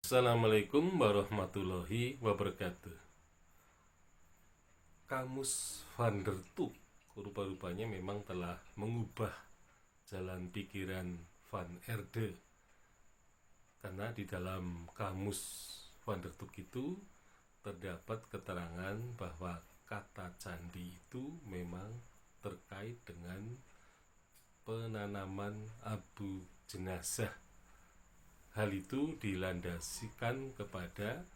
Assalamualaikum warahmatullahi wabarakatuh. Kamus Van der Tuk rupa-rupanya memang telah mengubah jalan pikiran Van Erde, karena di dalam kamus Van der Tuk itu terdapat keterangan bahwa kata candi itu memang terkait dengan penanaman abu jenazah. Hal itu dilandasikan kepada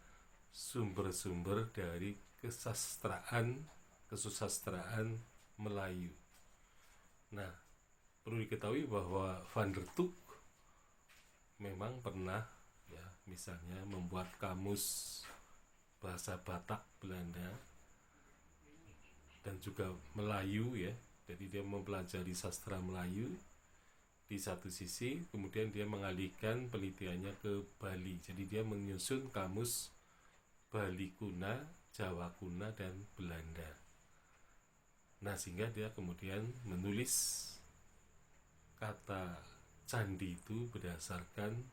sumber-sumber dari kesusastraan Melayu. Nah, perlu diketahui bahwa Van der Tuk memang pernah misalnya membuat kamus bahasa Batak Belanda dan juga Melayu Jadi dia mempelajari sastra Melayu di satu sisi, kemudian dia mengalihkan penelitiannya ke Bali. Jadi dia menyusun kamus Bali kuna, Jawa kuna, dan Belanda. Nah, sehingga dia kemudian menulis kata candi itu berdasarkan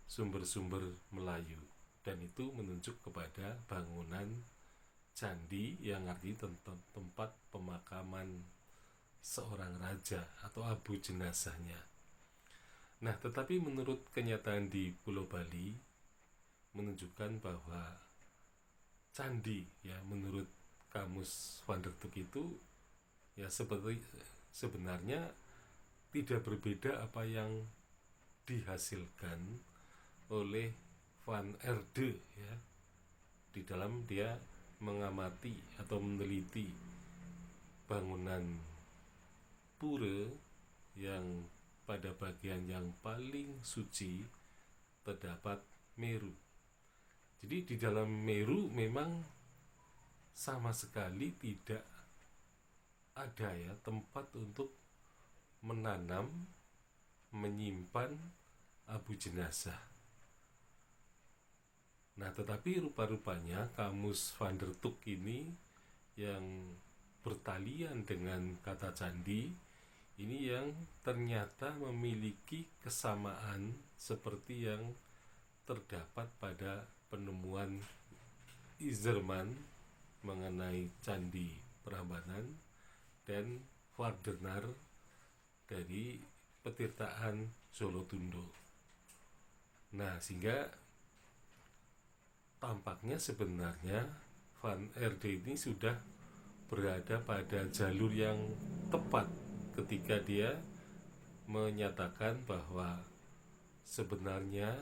sumber-sumber Melayu, dan itu menunjuk kepada bangunan candi yang artinya tempat pemakaman seorang raja atau abu jenazahnya. Nah, tetapi menurut kenyataan di Pulau Bali menunjukkan bahwa candi menurut kamus Van der Tuk itu sebenarnya tidak berbeda apa yang dihasilkan oleh Van Erde di dalam dia mengamati atau meneliti bangunan pura yang pada bagian yang paling suci terdapat Meru. Jadi di dalam Meru memang sama sekali tidak ada tempat untuk menanam, menyimpan abu jenazah. Nah, tetapi rupa-rupanya kamus Van der Tuk ini yang bertalian dengan kata candi ini yang ternyata memiliki kesamaan seperti yang terdapat pada penemuan Izerman mengenai Candi Prambanan dan Wardenar dari Petirtaan Solotundo. Nah, sehingga tampaknya sebenarnya Van Erde ini sudah berada pada jalur yang tepat ketika dia menyatakan bahwa sebenarnya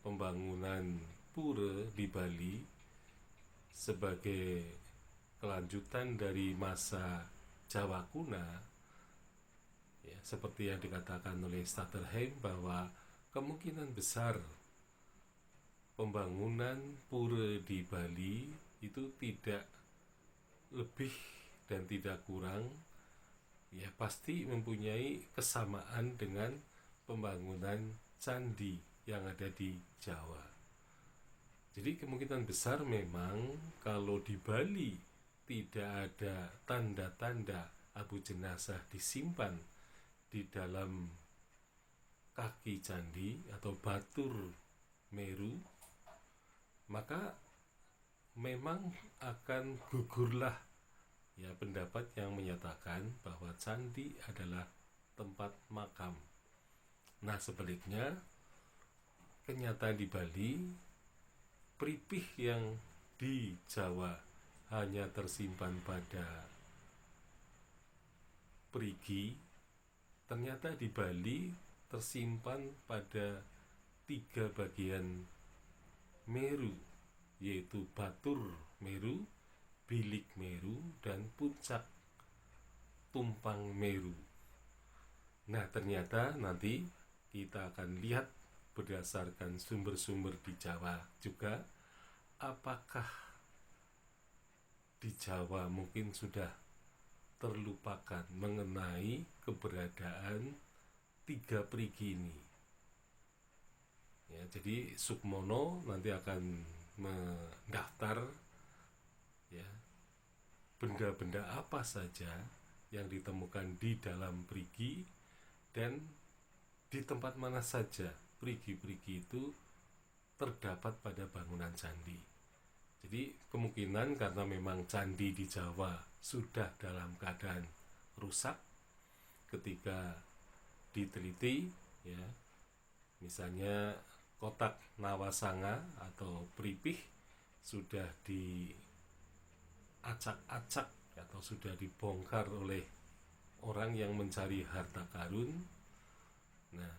pembangunan pura di Bali sebagai kelanjutan dari masa Jawa kuna seperti yang dikatakan oleh Stutterheim bahwa kemungkinan besar pembangunan pura di Bali itu tidak lebih dan tidak kurang pasti mempunyai kesamaan dengan pembangunan candi yang ada di Jawa. Jadi kemungkinan besar memang kalau di Bali tidak ada tanda-tanda abu jenazah disimpan di dalam kaki candi atau batur Meru, maka memang akan gugurlah pendapat yang menyatakan bahwa candi adalah tempat makam. Nah, sebaliknya kenyataan di Bali, pripih yang di Jawa hanya tersimpan pada perigi, ternyata di Bali tersimpan pada 3 bagian Meru, yaitu Batur Meru, Bilik Meru, dan Puncak Tumpang Meru. Nah, ternyata nanti kita akan lihat berdasarkan sumber-sumber di Jawa juga, apakah di Jawa mungkin sudah terlupakan mengenai keberadaan 3 perigi ini. Jadi Sukmono nanti akan mendaftar benda-benda apa saja yang ditemukan di dalam perigi dan di tempat mana saja perigi-perigi itu terdapat pada bangunan candi. Jadi kemungkinan karena memang candi di Jawa sudah dalam keadaan rusak, ketika diteliti ya, misalnya kotak Nawasanga atau Pripih sudah diacak-acak atau sudah dibongkar oleh orang yang mencari harta karun. Nah,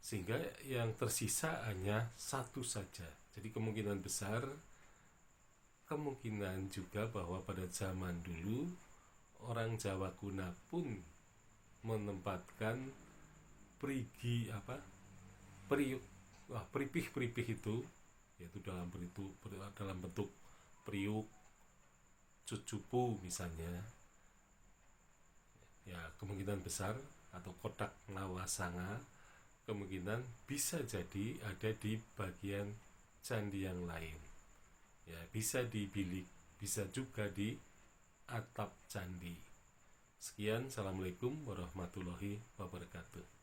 sehingga yang tersisa hanya satu saja. Jadi kemungkinan besar, kemungkinan juga bahwa pada zaman dulu orang Jawa kuna pun menempatkan pripih-pripih itu, yaitu dalam bentuk priuk, cucupu misalnya, ya kemungkinan besar, atau kotak Nawasanga kemungkinan bisa jadi ada di bagian candi yang lain. Ya, bisa di bilik, bisa juga di atap candi. Sekian, assalamualaikum warahmatullahi wabarakatuh.